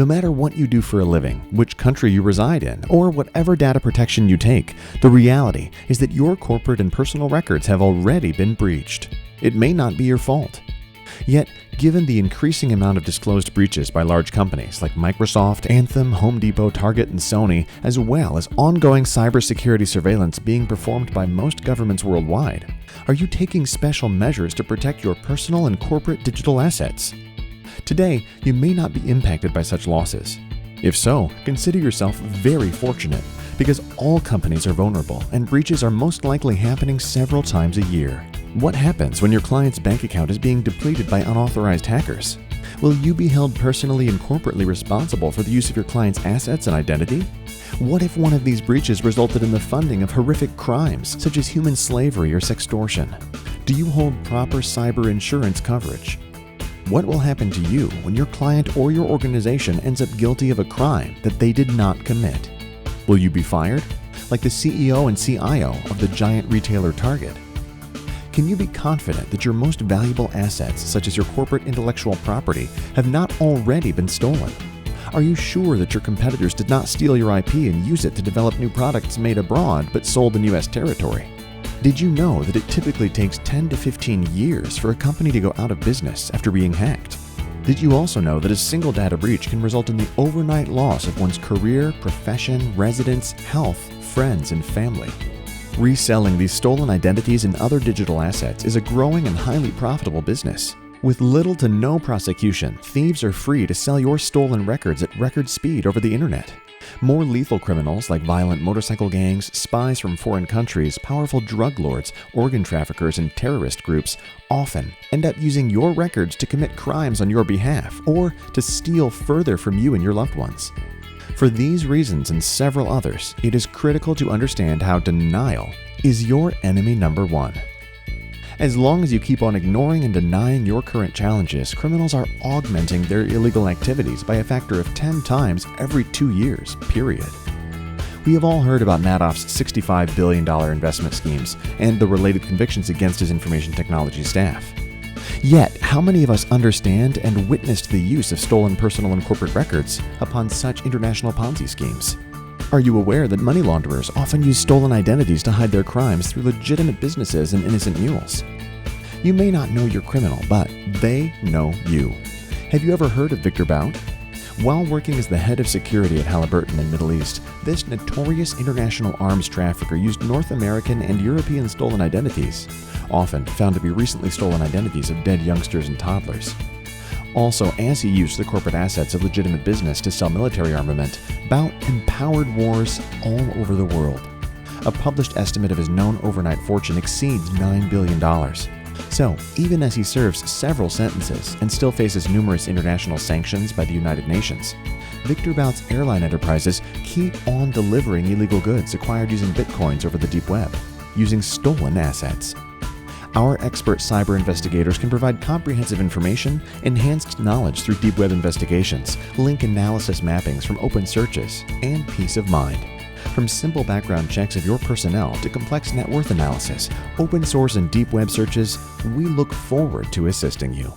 No matter what you do for a living, which country you reside in, or whatever data protection you take, the reality is that your corporate and personal records have already been breached. It may not be your fault. Yet, given the increasing amount of disclosed breaches by large companies like Microsoft, Anthem, Home Depot, Target, and Sony, as well as ongoing cybersecurity surveillance being performed by most governments worldwide, are you taking special measures to protect your personal and corporate digital assets? Today, you may not be impacted by such losses. If so, consider yourself very fortunate, because all companies are vulnerable and breaches are most likely happening several times a year. What happens when your client's bank account is being depleted by unauthorized hackers? Will you be held personally and corporately responsible for the use of your client's assets and identity? What if one of these breaches resulted in the funding of horrific crimes such as human slavery or sextortion? Do you hold proper cyber insurance coverage? What will happen to you when your client or your organization ends up guilty of a crime that they did not commit? Will you be fired, like the CEO and CIO of the giant retailer Target? Can you be confident that your most valuable assets, such as your corporate intellectual property, have not already been stolen? Are you sure that your competitors did not steal your IP and use it to develop new products made abroad but sold in U.S. territory? Did you know that it typically takes 10 to 15 years for a company to go out of business after being hacked? Did you also know that a single data breach can result in the overnight loss of one's career, profession, residence, health, friends, and family? Reselling these stolen identities and other digital assets is a growing and highly profitable business. With little to no prosecution, thieves are free to sell your stolen records at record speed over the internet. More lethal criminals like violent motorcycle gangs, spies from foreign countries, powerful drug lords, organ traffickers, and terrorist groups often end up using your records to commit crimes on your behalf or to steal further from you and your loved ones. For these reasons and several others, it is critical to understand how denial is your enemy number one. As long as you keep on ignoring and denying your current challenges, criminals are augmenting their illegal activities by a factor of 10 times every 2 years, period. We have all heard about Madoff's $65 billion investment schemes and the related convictions against his information technology staff. Yet, how many of us understand and witnessed the use of stolen personal and corporate records upon such international Ponzi schemes? Are you aware that money launderers often use stolen identities to hide their crimes through legitimate businesses and innocent mules? You may not know your criminal, but they know you. Have you ever heard of Victor Bout? While working as the head of security at Halliburton in Middle East, this notorious international arms trafficker used North American and European stolen identities, often found to be recently stolen identities of dead youngsters and toddlers. Also, as he used the corporate assets of legitimate business to sell military armament, Bout empowered wars all over the world. A published estimate of his known overnight fortune exceeds $9 billion. So, even as he serves several sentences and still faces numerous international sanctions by the United Nations, Victor Bout's airline enterprises keep on delivering illegal goods acquired using bitcoins over the deep web, using stolen assets. Our expert cyber investigators can provide comprehensive information, enhanced knowledge through deep web investigations, link analysis mappings from open searches, and peace of mind. From simple background checks of your personnel to complex net worth analysis, open source and deep web searches, we look forward to assisting you.